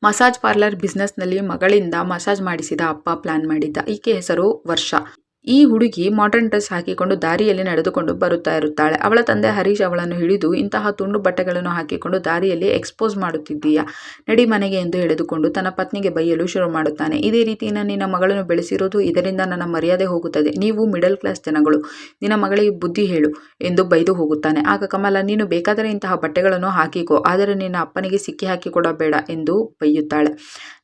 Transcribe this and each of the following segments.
Massage parlour ಬಿಸ್ನೆಸ್ನಲ್ಲಿ ಮಗಳಿಂದ massage ಮಾಡಿಸಿದ ಅಪ್ಪ plan ಮಾಡಿದ್ದ. ಈಕೆ ಹೆಸರು ವರ್ಷ. ಈ ಹುಡುಗಿ ಮಾಡರ್ನ್ ಡ್ರೆಸ್ ಹಾಕಿಕೊಂಡು ದಾರಿಯಲ್ಲಿ ನಡೆದುಕೊಂಡು ಬರುತ್ತಾ ಇರುತ್ತಾಳೆ. ಅವಳ ತಂದೆ ಹರೀಶ್ ಅವಳನ್ನು ಹಿಡಿದು ಇಂತಹ ತುಂಡು ಬಟ್ಟೆಗಳನ್ನು ಹಾಕಿಕೊಂಡು ದಾರಿಯಲ್ಲಿ ಎಕ್ಸ್ಪೋಸ್ ಮಾಡುತ್ತಿದ್ದೀಯಾ, ನಡಿ ಮನೆಗೆ ಎಂದು ಎಳೆದುಕೊಂಡು ತನ್ನ ಪತ್ನಿಗೆ ಬೈಯಲು ಶುರು ಮಾಡುತ್ತಾನೆ. ಇದೇ ರೀತಿ ನಿನ್ನ ಮಗಳನ್ನು ಬೆಳೆಸಿರೋದು, ಇದರಿಂದ ನನ್ನ ಮರ್ಯಾದೆ ಹೋಗುತ್ತದೆ. ನೀವು ಮಿಡಲ್ ಕ್ಲಾಸ್ ಜನಗಳು, ನಿನ್ನ ಮಗಳಿಗೆ ಬುದ್ಧಿ ಹೇಳು ಎಂದು ಬೈದು ಹೋಗುತ್ತಾನೆ. ಆಗ ಕಮಲ, ನೀನು ಬೇಕಾದರೆ ಇಂತಹ ಬಟ್ಟೆಗಳನ್ನು ಹಾಕಿಕೋ, ಆದರೆ ನಿನ್ನ ಅಪ್ಪನಿಗೆ ಸಿಕ್ಕಿ ಹಾಕಿಕೊಡಬೇಡ ಎಂದು ಬೈಯುತ್ತಾಳೆ.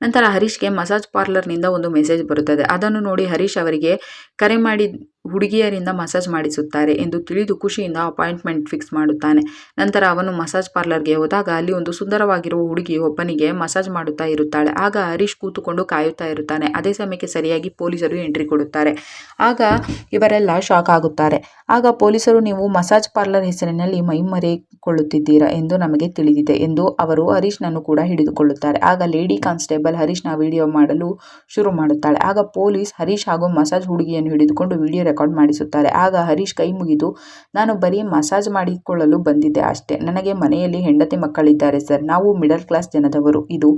ನಂತರ ಹರೀಶ್ಗೆ ಮಸಾಜ್ ಪಾರ್ಲರ್ನಿಂದ ಒಂದು ಮೆಸೇಜ್ ಬರುತ್ತದೆ. ಅದನ್ನು ನೋಡಿ ಹರೀಶ್ ಅವರಿಗೆ ಕರೆ ಮಾಡಿ ಹುಡುಗಿಯರಿಂದ ಮಸಾಜ್ ಮಾಡಿಸುತ್ತಾರೆ ಎಂದು ತಿಳಿದು ಖುಷಿಯಿಂದ ಅಪಾಯಿಂಟ್ಮೆಂಟ್ ಫಿಕ್ಸ್ ಮಾಡುತ್ತಾನೆ. ನಂತರ ಅವನು ಮಸಾಜ್ ಪಾರ್ಲರ್ಗೆ ಹೋದಾಗ ಅಲ್ಲಿ ಒಂದು ಸುಂದರವಾಗಿರುವ ಹುಡುಗಿ ಒಬ್ಬನಿಗೆ ಮಸಾಜ್ ಮಾಡುತ್ತಾ ಇರುತ್ತಾಳೆ. ಆಗ ಹರೀಶ್ ಕೂತುಕೊಂಡು ಕಾಯುತ್ತಾ ಇರುತ್ತಾನೆ. ಅದೇ ಸಮಯಕ್ಕೆ ಸರಿಯಾಗಿ ಪೊಲೀಸರು ಎಂಟ್ರಿ ಕೊಡುತ್ತಾರೆ. ಆಗ ಇವರೆಲ್ಲ ಶಾಕ್ ಆಗುತ್ತಾರೆ. ಆಗ ಪೊಲೀಸರು, ನೀವು ಮಸಾಜ್ ಪಾರ್ಲರ್ ಹೆಸರಿನಲ್ಲಿ ಮೈಮರೆಕೊಳ್ಳುತ್ತಿದ್ದೀರಾ ಎಂದು ನಮಗೆ ತಿಳಿದಿದೆ ಎಂದು ಅವರು ಹರೀಶ್ನನ್ನು ಕೂಡ ಹಿಡಿದುಕೊಳ್ಳುತ್ತಾರೆ. ಆಗ ಲೇಡಿ ಕಾನ್ಸ್ಟೇಬಲ್ ಹರೀಶ್ನ ವಿಡಿಯೋ ಮಾಡಲು ಶುರು ಮಾಡುತ್ತಾಳೆ. ಆಗ ಪೊಲೀಸ್ ಹರೀಶ್ ಹಾಗೂ ಮಸಾಜ್ ಹುಡುಗಿಯನ್ನು ಹಿಡಿದುಕೊಂಡು ವಿಡಿಯೋ ರೆಕಾರ್ಡ್ ಮಾಡಿಸುತ್ತಾರೆ. ಆಗ ಹರೀಶ್ ಕೈ ಮುಗಿದು, ನಾನು ಬರೀ ಮಸಾಜ್ ಮಾಡಿಕೊಳ್ಳಲು ಬಂದಿದ್ದೆ ಅಷ್ಟೇ, ನನಗೆ ಮನೆಯಲ್ಲಿ ಹೆಂಡತಿ ಮಕ್ಕಳಿದ್ದಾರೆ ಸರ್, ನಾವು ಮಿಡಲ್ ಕ್ಲಾಸ್ ಜನದವರು, ಇದು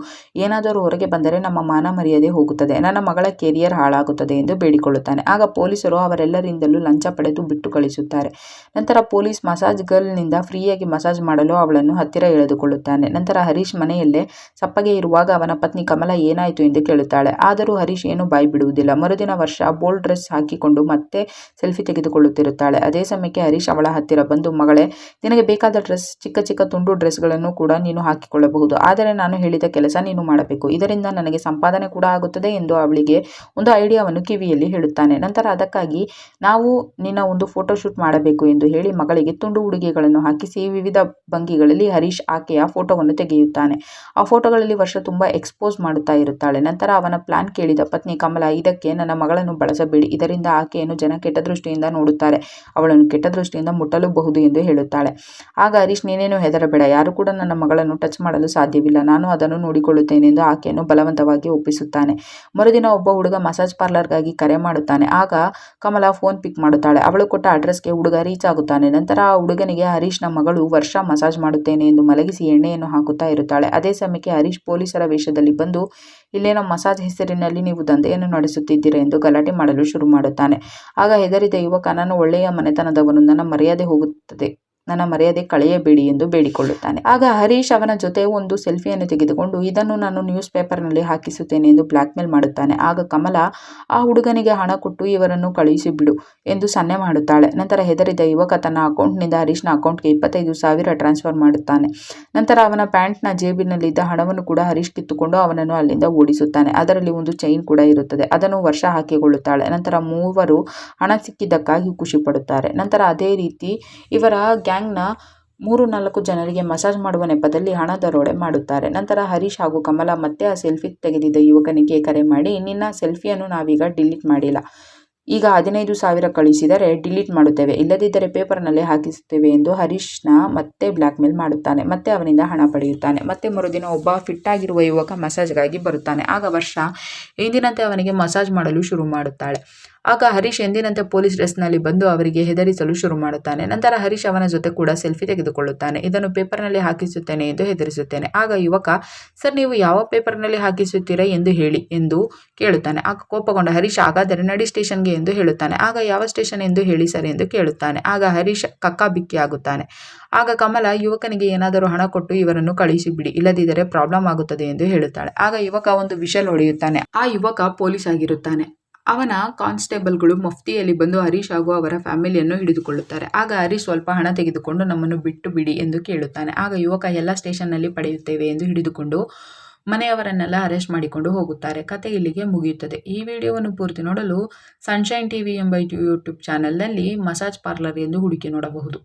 ಏನಾದರೂ ಹೊರಗೆ ಬಂದರೆ ನಮ್ಮ ಮಾನ ಮರ್ಯಾದೆ ಹೋಗುತ್ತದೆ, ನನ್ನ ಮಗಳ ಕೆರಿಯರ್ ಹಾಳಾಗುತ್ತದೆ ಎಂದು ಬೇಡಿಕೊಳ್ಳುತ್ತಾನೆ. ಆಗ ಪೊಲೀಸರು ಅವರೆಲ್ಲರಿಂದಲೂ ಲಂಚ ಪಡೆದು ಬಿಟ್ಟು ಕಳಿಸುತ್ತಾರೆ. ನಂತರ ಪೊಲೀಸ್ ಮಸಾಜ್ ಗರ್ಲ್ನಿಂದ ಫ್ರೀಯಾಗಿ ಮಸಾಜ್ ಮಾಡಲು ಅವಳನ್ನು ಹತ್ತಿರ ಎಳೆದುಕೊಳ್ಳುತ್ತಾನೆ. ನಂತರ ಹರೀಶ್ ಮನೆಯಲ್ಲೇ ಸಪ್ಪಗೆ ಇರುವಾಗ ಅವನ ಪತ್ನಿ ಕಮಲ ಏನಾಯಿತು ಎಂದು ಕೇಳುತ್ತಾಳೆ. ಆದರೂ ಹರೀಶ್ ಏನು ಬಾಯಿ ಬಿಡುವುದಿಲ್ಲ. ಮರುದಿನ ವರ್ಷ ಬೋಲ್ಡ್ ಡ್ರೆಸ್ ಹಾಕಿಕೊಂಡು ಮತ್ತೆ ಸೆಲ್ಫಿ ತೆಗೆದುಕೊಳ್ಳುತ್ತಿರುತ್ತಾಳೆ. ಅದೇ ಸಮಯಕ್ಕೆ ಹರೀಶ್ ಅವಳ ಹತ್ತಿರ ಬಂದು, ಮಗಳೇ, ನಿನಗೆ ಬೇಕಾದ ಡ್ರೆಸ್, ಚಿಕ್ಕ ಚಿಕ್ಕ ತುಂಡು ಡ್ರೆಸ್ಗಳನ್ನು ಕೂಡ ನೀನು ಹಾಕಿಕೊಳ್ಳಬಹುದು, ಆದರೆ ನಾನು ಹೇಳಿದ ಕೆಲಸ ನೀನು ಮಾಡಬೇಕು, ಇದರಿಂದ ನನಗೆ ಸಂಪಾದನೆ ಕೂಡ ಆಗುತ್ತದೆ ಎಂದು ಅವಳಿಗೆ ಒಂದು ಐಡಿಯಾವನ್ನು ಕಿವಿಯಲ್ಲಿ ಹೇಳುತ್ತಾನೆ. ನಂತರ ಅದಕ್ಕಾಗಿ ನಾವು ನಿನ್ನ ಒಂದು ಫೋಟೋಶೂಟ್ ಮಾಡಬೇಕು ಎಂದು ಹೇಳಿ ಮಗಳಿಗೆ ತುಂಡು ಉಡುಗೆಗಳನ್ನು ಹಾಕಿಸಿ ವಿವಿಧ ಭಂಗಿಗಳಲ್ಲಿ ಹರೀಶ್ ಆಕೆಯ ಫೋಟೋವನ್ನು ತೆಗೆಯುತ್ತಾನೆ. ಆ ಫೋಟೋಗಳಲ್ಲಿ ವರ್ಷ ತುಂಬಾ ಎಕ್ಸ್ಪೋಸ್ ಮಾಡುತ್ತಾ ಇರುತ್ತಾಳೆ. ನಂತರ ಅವನ ಪ್ಲಾನ್ ಕೇಳಿದ ಪತ್ನಿ ಕಮಲ, ಇದಕ್ಕೆ ನನ್ನ ಮಗಳನ್ನು ಬಳಸಬೇಡಿ, ಇದರಿಂದ ಆಕೆಯನ್ನು ಜನ ಕೆಟ್ಟ ದೃಷ್ಟಿಯಿಂದ ನೋಡುತ್ತಾರೆ, ಅವಳನ್ನು ಕೆಟ್ಟ ದೃಷ್ಟಿಯಿಂದ ಮುಟ್ಟಲೂಬಹುದು ಎಂದು ಹೇಳುತ್ತಾಳೆ. ಆಗ ಹರೀಶ್, ನೀನೇನು ಹೆದರಬೇಡ, ಯಾರು ಕೂಡ ನನ್ನ ಮಗಳನ್ನು ಟಚ್ ಮಾಡಲು ಸಾಧ್ಯವಿಲ್ಲ, ನಾನು ಅದನ್ನು ನೋಡಿಕೊಳ್ಳುತ್ತೇನೆ ಎಂದು ಆಕೆಯನ್ನು ಬಲವಂತವಾಗಿ ಒಪ್ಪಿಸುತ್ತಾನೆ. ಮರುದಿನ ಒಬ್ಬ ಹುಡುಗ ಮಸಾಜ್ ಪಾರ್ಲರ್ಗಾಗಿ ಕರೆ ಮಾಡುತ್ತಾನೆ. ಆಗ ಕಮಲ ಫೋನ್ ಪಿಕ್ ಮಾಡುತ್ತಾಳೆ. ಅವಳು ಕೊಟ್ಟ ಅಡ್ರೆಸ್ಗೆ ಹುಡುಗ ರೀಚ್ ಆಗುತ್ತಾನೆ. ನಂತರ ಆ ಹುಡುಗನಿಗೆ ಹರೀಶ್ನ ಮಗಳು ವರ್ಷ ಮಸಾಜ್ ಮಾಡುತ್ತೇನೆ ಎಂದು ಮಲಗಿಸಿ ಎಣ್ಣೆಯನ್ನು ಹಾಕುತ್ತಾ ಇರುತ್ತಾಳೆ. ಅದೇ ಸಮಯಕ್ಕೆ ಹರೀಶ್ ಪೊಲೀಸರ ವೇಷದಲ್ಲಿ ಬಂದು, ಇಲ್ಲೇನೋ ಮಸಾಜ್ ಹೆಸರಿನಲ್ಲಿ ನೀವು ದಂಧೆಯನ್ನು ನಡೆಸುತ್ತಿದ್ದೀರಾ ಎಂದು ಗಲಾಟೆ ಮಾಡಲು ಶುರು ಮಾಡುತ್ತಾನೆ. ಆಗ ಹೆದರಿದ ಯುವಕ, ನಾನು ಒಳ್ಳೆಯ ಮನೆತನದವನು, ನನ್ನ ಮರ್ಯಾದೆ ಕಳೆಯಬೇಡಿ ಎಂದು ಬೇಡಿಕೊಳ್ಳುತ್ತಾನೆ. ಆಗ ಹರೀಶ್ ಅವನ ಜೊತೆ ಒಂದು ಸೆಲ್ಫಿಯನ್ನು ತೆಗೆದುಕೊಂಡು, ಇದನ್ನು ನಾನು ನ್ಯೂಸ್ ಪೇಪರ್ನಲ್ಲಿ ಹಾಕಿಸುತ್ತೇನೆ ಎಂದು ಬ್ಲ್ಯಾಕ್ ಮೇಲ್ ಮಾಡುತ್ತಾನೆ. ಆಗ ಕಮಲ, ಆ ಹುಡುಗನಿಗೆ ಹಣ ಕೊಟ್ಟು ಇವರನ್ನು ಕಳುಹಿಸಿಬಿಡು ಎಂದು ಸನ್ನೆ ಮಾಡುತ್ತಾಳೆ. ನಂತರ ಹೆದರಿದ ಯುವಕ ತನ್ನ ಅಕೌಂಟ್ನಿಂದ ಹರೀಶ್ನ ಅಕೌಂಟ್ಗೆ 25,000 ಟ್ರಾನ್ಸ್ಫರ್ ಮಾಡುತ್ತಾನೆ. ನಂತರ ಅವನ ಪ್ಯಾಂಟ್ನ ಜೇಬಿನಲ್ಲಿದ್ದ ಹಣವನ್ನು ಕೂಡ ಹರೀಶ್ ಕಿತ್ತುಕೊಂಡು ಅವನನ್ನು ಅಲ್ಲಿಂದ ಓಡಿಸುತ್ತಾನೆ. ಅದರಲ್ಲಿ ಒಂದು ಚೈನ್ ಕೂಡ ಇರುತ್ತದೆ. ಅದನ್ನು ವರ್ಷ ಹಾಕಿಕೊಳ್ಳುತ್ತಾಳೆ. ನಂತರ ಮೂವರು ಹಣ ಸಿಕ್ಕಿದ್ದಕ್ಕಾಗಿ ಖುಷಿ ಪಡುತ್ತಾರೆ. ನಂತರ ಅದೇ ರೀತಿ ಇವರ ಗ್ಯಾಂಗ್ನ 3-4 ಜನರಿಗೆ ಮಸಾಜ್ ಮಾಡುವ ನೆಪದಲ್ಲಿ ಹಣ ದರೋಡೆ ಮಾಡುತ್ತಾರೆ. ನಂತರ ಹರೀಶ್ ಹಾಗೂ ಕಮಲ ಮತ್ತೆ ಆ ಸೆಲ್ಫಿ ತೆಗೆದಿದ್ದ ಯುವಕನಿಗೆ ಕರೆ ಮಾಡಿ, ನಿನ್ನ ಸೆಲ್ಫಿಯನ್ನು ನಾವೀಗ ಡಿಲೀಟ್ ಮಾಡಿಲ್ಲ, ಈಗ 15,000 ಕಳಿಸಿದರೆ ಡಿಲೀಟ್ ಮಾಡುತ್ತೇವೆ, ಇಲ್ಲದಿದ್ದರೆ ಪೇಪರ್ನಲ್ಲಿ ಹಾಕಿಸುತ್ತೇವೆ ಎಂದು ಹರೀಶ್ನ ಮತ್ತೆ ಬ್ಲ್ಯಾಕ್ ಮೇಲ್ ಮಾಡುತ್ತಾನೆ. ಮತ್ತೆ ಅವನಿಂದ ಹಣ ಪಡೆಯುತ್ತಾನೆ. ಮತ್ತೆ ಮರುದಿನ ಒಬ್ಬ ಫಿಟ್ ಆಗಿರುವ ಯುವಕ ಮಸಾಜ್ಗಾಗಿ ಬರುತ್ತಾನೆ. ಆಗ ವರ್ಷ ಎಂದಿನಂತೆ ಅವನಿಗೆ ಮಸಾಜ್ ಮಾಡಲು ಶುರು ಮಾಡುತ್ತಾಳೆ. ಆಗ ಹರೀಶ್ ಎಂದಿನಂತೆ ಪೊಲೀಸ್ ಡ್ರೆಸ್ನಲ್ಲಿ ಬಂದು ಅವರಿಗೆ ಹೆದರಿಸಲು ಶುರು ಮಾಡುತ್ತಾನೆ. ನಂತರ ಹರೀಶ್ ಅವನ ಜೊತೆ ಕೂಡ ಸೆಲ್ಫಿ ತೆಗೆದುಕೊಳ್ಳುತ್ತಾನೆ. ಇದನ್ನು ಪೇಪರ್ನಲ್ಲಿ ಹಾಕಿಸುತ್ತೇನೆ ಎಂದು ಹೆದರಿಸುತ್ತೇನೆ. ಆಗ ಯುವಕ, ಸರ್, ನೀವು ಯಾವ ಪೇಪರ್ನಲ್ಲಿ ಹಾಕಿಸುತ್ತೀರಾ ಎಂದು ಹೇಳಿ ಎಂದು ಕೇಳುತ್ತಾನೆ. ಆಗ ಕೋಪಗೊಂಡ ಹರೀಶ್, ಹಾಗಾದರೆ ನಡಿ ಸ್ಟೇಷನ್ಗೆ ಎಂದು ಹೇಳುತ್ತಾನೆ. ಆಗ ಯಾವ ಸ್ಟೇಷನ್ ಎಂದು ಹೇಳಿ ಸರ್ ಎಂದು ಕೇಳುತ್ತಾನೆ. ಆಗ ಹರೀಶ್ ಕಕ್ಕಾಬಿಕ್ಕಿ ಆಗುತ್ತಾನೆ. ಆಗ ಕಮಲ, ಯುವಕನಿಗೆ ಏನಾದರೂ ಹಣ ಕೊಟ್ಟು ಇವರನ್ನು ಕಳುಹಿಸಿಬಿಡಿ, ಇಲ್ಲದಿದ್ದರೆ ಪ್ರಾಬ್ಲಮ್ ಆಗುತ್ತದೆ ಎಂದು ಹೇಳುತ್ತಾಳೆ. ಆಗ ಯುವಕ ಒಂದು ವಿಷಲ್ ಹೊಡೆಯುತ್ತಾನೆ. ಆ ಯುವಕ ಪೊಲೀಸ್ ಆಗಿರುತ್ತಾನೆ. ಅವನ ಕಾನ್ಸ್ಟೇಬಲ್ಗಳು ಮಫ್ತಿಯಲ್ಲಿ ಬಂದು ಹರೀಶ್ ಹಾಗೂ ಅವರ ಫ್ಯಾಮಿಲಿಯನ್ನು ಹಿಡಿದುಕೊಳ್ಳುತ್ತಾರೆ. ಆಗ ಹರೀಶ್ ಸ್ವಲ್ಪ ಹಣ ತೆಗೆದುಕೊಂಡು ನಮ್ಮನ್ನು ಬಿಟ್ಟು ಬಿಡಿ ಎಂದು ಕೇಳುತ್ತಾನೆ. ಆಗ ಯುವಕ, ಎಲ್ಲ ಸ್ಟೇಷನ್ನಲ್ಲಿ ಪಡೆಯುತ್ತೇವೆ ಎಂದು ಹಿಡಿದುಕೊಂಡು ಮನೆಯವರನ್ನೆಲ್ಲ ಅರೆಸ್ಟ್ ಮಾಡಿಕೊಂಡು ಹೋಗುತ್ತಾರೆ. ಕತೆ ಇಲ್ಲಿಗೆ ಮುಗಿಯುತ್ತದೆ. ಈ ವಿಡಿಯೋವನ್ನು ಪೂರ್ತಿ ನೋಡಲು ಸನ್ಶೈನ್ ಟಿವಿ ಎಂಬ ಯೂಟ್ಯೂಬ್ ಚಾನೆಲ್ನಲ್ಲಿ ಮಸಾಜ್ ಪಾರ್ಲರ್ ಎಂದು ಹುಡುಕಿ ನೋಡಬಹುದು.